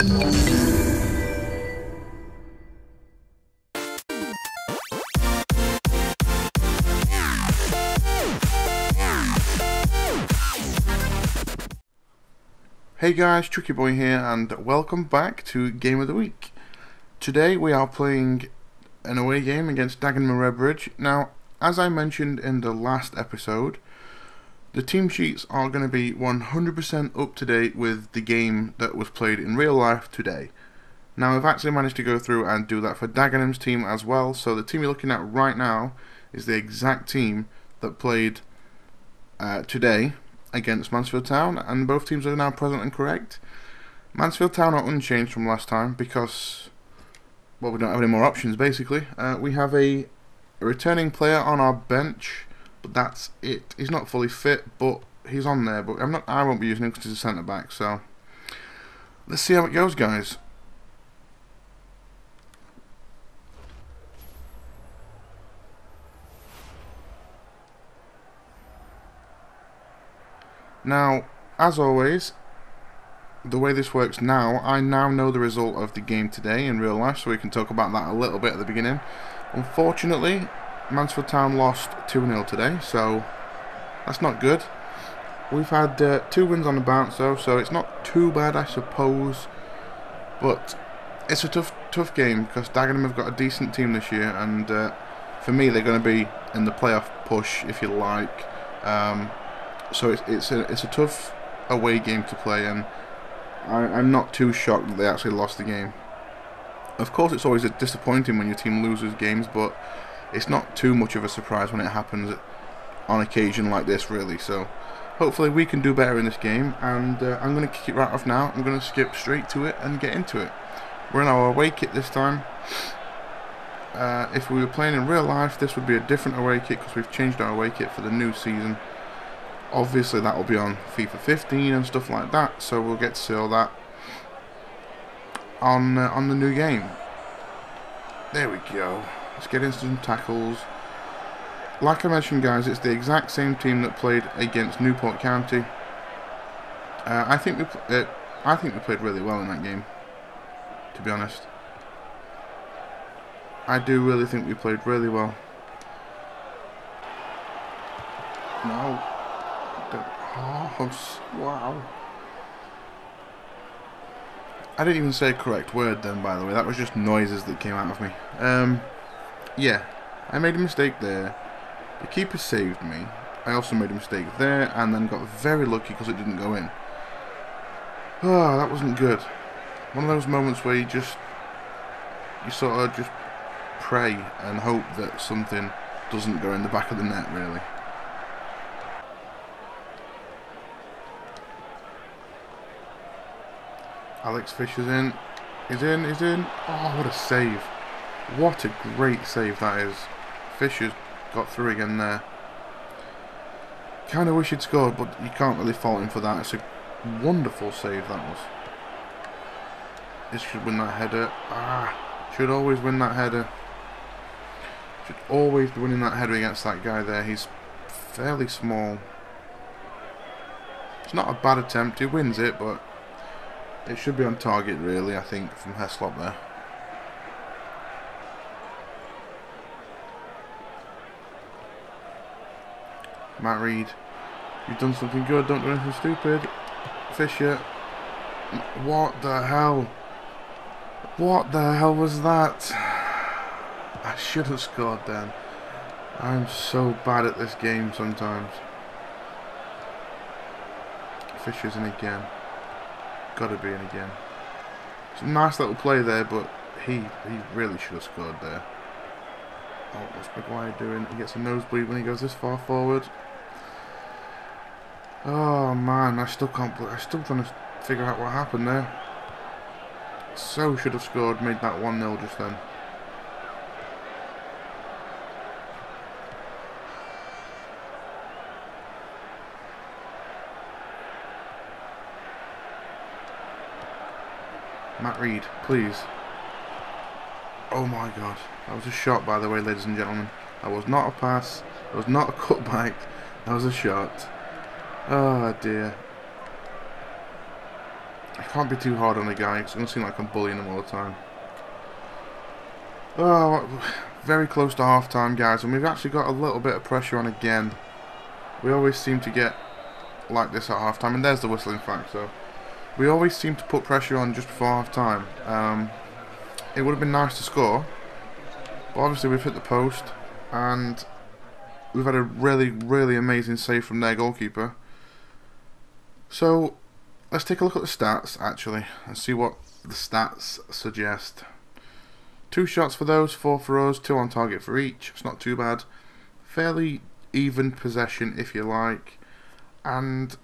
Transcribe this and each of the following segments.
Hey guys, Tricky Boy here, and welcome back to Game of the Week. Today we are playing an away game against Dagenham and Redbridge. Now, as I mentioned in the last episode, the team sheets are going to be 100% up to date with the game that was played in real life today. Now, I've actually managed to go through and do that for Dagenham's team as well, so the team you're looking at right now is the exact team that played today against Mansfield Town, and both teams are now present and correct. Mansfield Town are unchanged from last time because, well, we don't have any more options basically. We have a returning player on our bench, but that's it. He's not fully fit, but he's on there. But I won't be using him because he's a centre back. So let's see how it goes, guys. Now, as always, the way this works now, I now know the result of the game today in real life, so we can talk about that a little bit at the beginning. Unfortunately, Mansfield Town lost 2-0 today, so that's not good. We've had 2 wins on the bounce though, so it's not too bad, I suppose. But it's a tough game because Dagenham have got a decent team this year, and for me, they're going to be in the playoff push, if you like. So it's a tough away game to play, and I'm not too shocked that they actually lost the game. Of course, it's always disappointing when your team loses games, but it's not too much of a surprise when it happens on occasion like this, really. So hopefully we can do better in this game, and I'm going to kick it right off now. I'm going to skip straight to it and get into it. We're in our away kit this time. If we were playing in real life, this would be a different away kit because we've changed our away kit for the new season. Obviously that will be on FIFA 15 and stuff like that, so we'll get to see all that on the new game. There we go. Let's get into some tackles. Like I mentioned, guys, it's the exact same team that played against Newport County. I think we played really well in that game, to be honest. I do really think we played really well. No. Oh, wow. I didn't even say a correct word then, by the way. That was just noises that came out of me. Yeah, I made a mistake there. The keeper saved me. I also made a mistake there, and then got very lucky because it didn't go in. Oh, that wasn't good. One of those moments where you sort of just pray and hope that something doesn't go in the back of the net, really. Alex Fisher's in. He's in. Oh, what a save. What a great save that is. Fisher's got through again there. Kind of wish he'd scored, but you can't really fault him for that. It's a wonderful save, that was. He should win that header. Should always win that header. Should always be winning that header against that guy there. He's fairly small. It's not a bad attempt. He wins it, but it should be on target, really, I think, from Heslop there. Matt Reed, you've done something good, don't do anything stupid. Fisher, what the hell? What the hell was that? I should have scored then. I'm so bad at this game sometimes. Fisher's in again. Gotta be in again. It's a nice little play there, but he really should have scored there. Oh, what's Maguire doing? He gets a nosebleed when he goes this far forward. Oh man, I'm still trying to figure out what happened there. So should have scored, made that 1-0 just then. Matt Reed, please. Oh my god. That was a shot, by the way, ladies and gentlemen. That was not a pass. That was not a cutback. That was a shot. Oh dear. I can't be too hard on the guy. It's going to seem like I'm bullying him all the time. Oh, very close to half time, guys, and we've actually got a little bit of pressure on again. We always seem to get like this at half time, and there's the whistle in fact, so we always seem to put pressure on just before half time. It would have been nice to score, but obviously we've hit the post, and we've had a really amazing save from their goalkeeper. So let's take a look at the stats actually and see what the stats suggest. 2 shots for those, 4 for us, 2 on target for each. It's not too bad. Fairly even possession if you like, and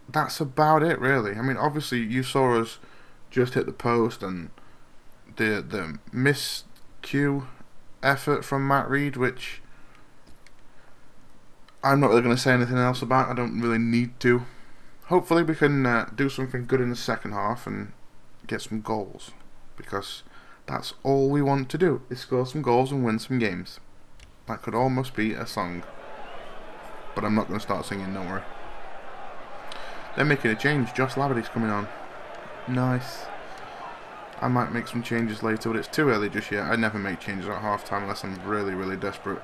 that's about it really. I mean, obviously you saw us just hit the post, and the miscue effort from Matt Reed, which I'm not really going to say anything else about. I don't really need to. Hopefully we can do something good in the second half and get some goals, because that's all we want to do, is score some goals and win some games. That could almost be a song, but I'm not going to start singing, don't worry. They're making a change. Josh Laverty's coming on. Nice. I might make some changes later, but it's too early just yet. I never make changes at half time unless I'm really desperate.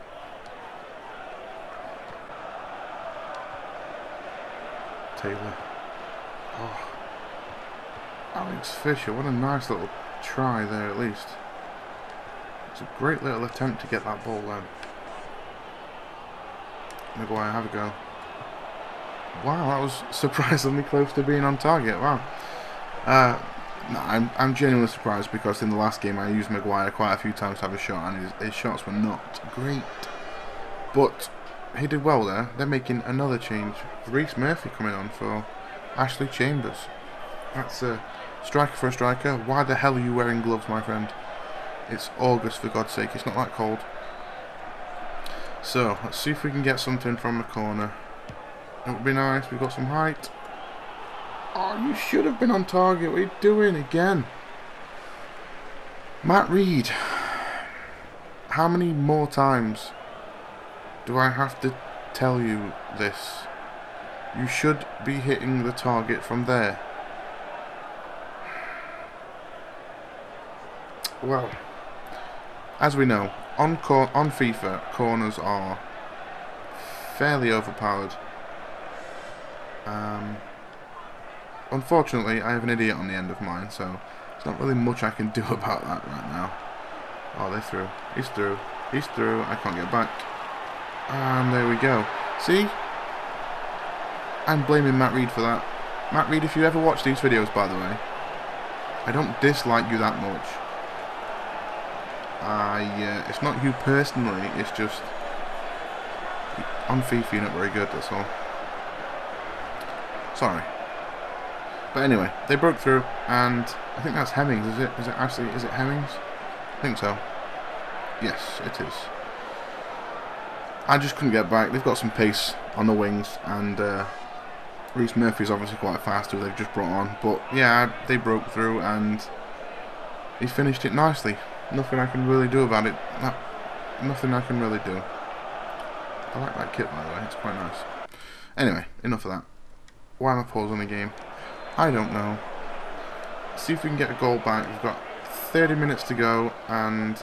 Taylor. Oh. Alex Fisher, what a nice little try there at least. It's a great little attempt to get that ball down. Maguire, have a go. Wow, that was surprisingly close to being on target. Wow. No, I'm genuinely surprised, because in the last game I used Maguire quite a few times to have a shot, and his shots were not great. But he did well there. They're making another change. Reece Murphy coming on for Ashley Chambers. That's a striker for a striker. Why the hell are you wearing gloves, my friend? It's August, for God's sake. It's not that cold. So, let's see if we can get something from the corner. It would be nice. We've got some height. Oh, you should have been on target. What are you doing again? Matt Reed. How many more times do I have to tell you this? You should be hitting the target from there. Well, as we know, on FIFA, corners are fairly overpowered. Unfortunately, I have an idiot on the end of mine, so there's not really much I can do about that right now. Oh, they're through. He's through. He's through. I can't get back. And there we go. See? I'm blaming Matt Reed for that. Matt Reed, if you ever watch these videos, by the way, I don't dislike you that much. It's not you personally, it's just on FIFA you're not very good, that's all. Sorry. But anyway, they broke through, and I think that's Hemmings, is it? Is it Hemmings? I think so. Yes, it is. I just couldn't get back. They've got some pace on the wings, and Reece Murphy's obviously quite fast, who they've just brought on. But yeah, they broke through, and he finished it nicely. Nothing I can really do about it. Nothing I can really do. I like that kit, by the way. It's quite nice. Anyway, enough of that. Why am I pausing the game? I don't know. See if we can get a goal back. We've got 30 minutes to go, and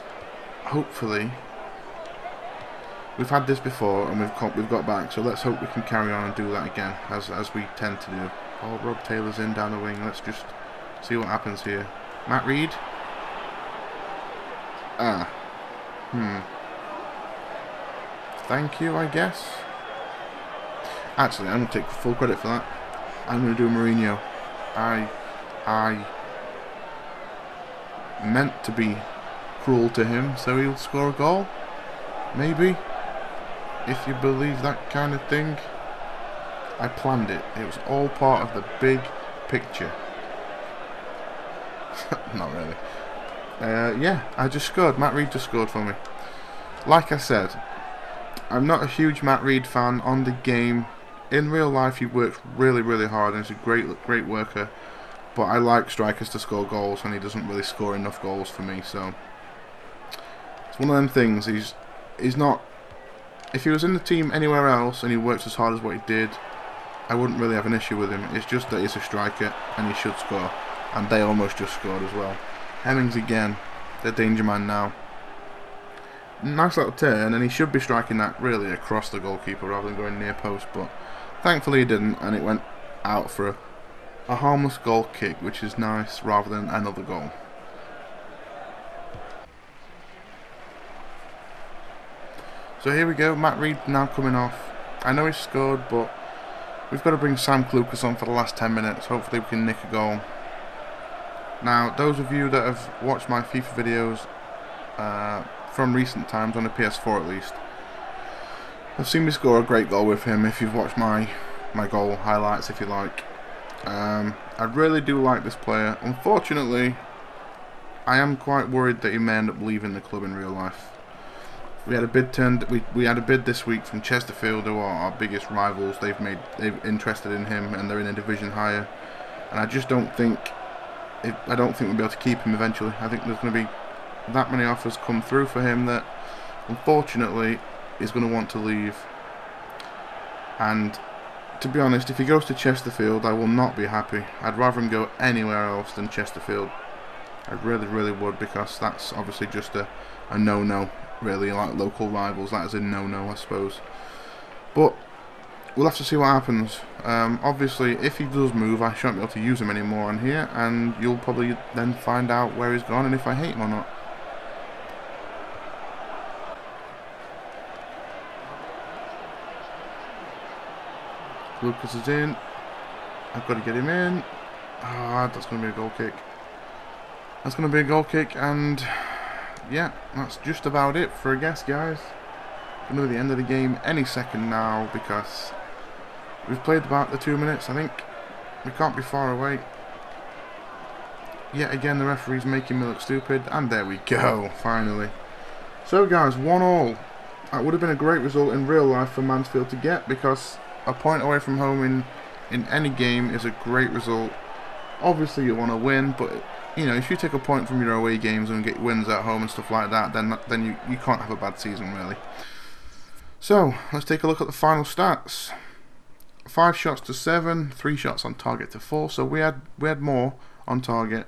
hopefully we've had this before and we've got back. So let's hope we can carry on and do that again, as we tend to do. Oh, Rob Taylor's in down the wing. Let's just see what happens here. Matt Reed. Thank you, I guess. Actually, I'm going to take full credit for that. I'm going to do Mourinho. I meant to be cruel to him, so he'll score a goal. Maybe. If you believe that kind of thing. I planned it. It was all part of the big picture. Not really. Yeah, I just scored. Matt Reed just scored for me. Like I said, I'm not a huge Matt Reed fan on the game. In real life, he works really hard and he's a great worker. But I like strikers to score goals, and he doesn't really score enough goals for me. So it's one of them things. He's not. If he was in the team anywhere else and he works as hard as what he did, I wouldn't really have an issue with him. It's just that he's a striker and he should score. and they almost just scored as well. Hemmings again, the danger man now. Nice little turn, and he should be striking that really across the goalkeeper rather than going near post, but thankfully he didn't, and it went out for a harmless goal kick, which is nice rather than another goal. So here we go, Matt Reed now coming off. I know he's scored, but we've got to bring Sam Klukas on for the last 10 minutes. Hopefully we can nick a goal. Now, those of you that have watched my FIFA videos from recent times, on the PS4 at least, have seen me score a great goal with him. If you've watched my goal highlights, if you like. I really do like this player. Unfortunately, I am quite worried that he may end up leaving the club in real life. We had a bid this week from Chesterfield, who are our biggest rivals. They've interested in him, and they're in a division higher. And I just don't think we'll be able to keep him eventually. I think there's going to be that many offers come through for him that, unfortunately, he's going to want to leave. And to be honest, if he goes to Chesterfield, I will not be happy. I'd rather him go anywhere else than Chesterfield. I really, really would, because that's obviously just a no-no. Really, like local rivals, that is a no-no, I suppose. But we'll have to see what happens. Obviously, if he does move, I shan't be able to use him anymore on here, and you'll probably then find out where he's gone and if I hate him or not. Lucas is in. I've got to get him in. Ah, that's going to be a goal kick. That's going to be a goal kick, and yeah, that's just about it for a guess, guys. It's going to be the end of the game any second now, because we've played about the 2 minutes. I think we can't be far away. Yet again, the referee's making me look stupid, and there we go, finally. So guys, 1-1. That would have been a great result in real life for Mansfield to get, because a point away from home in any game is a great result. Obviously you want to win, but you know, if you take a point from your away games and get wins at home and stuff like that, then you can't have a bad season, really. So let's take a look at the final stats. 5 shots to 7, 3 shots on target to 4. So we had more on target,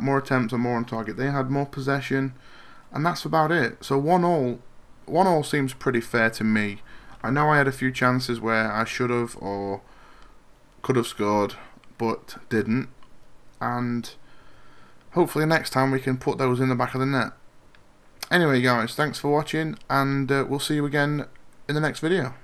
more attempts and more on target. They had more possession, and that's about it. So 1-1 seems pretty fair to me. I know I had a few chances where I should have or could have scored, but didn't, and hopefully next time we can put those in the back of the net. Anyway guys, thanks for watching, and we'll see you again in the next video.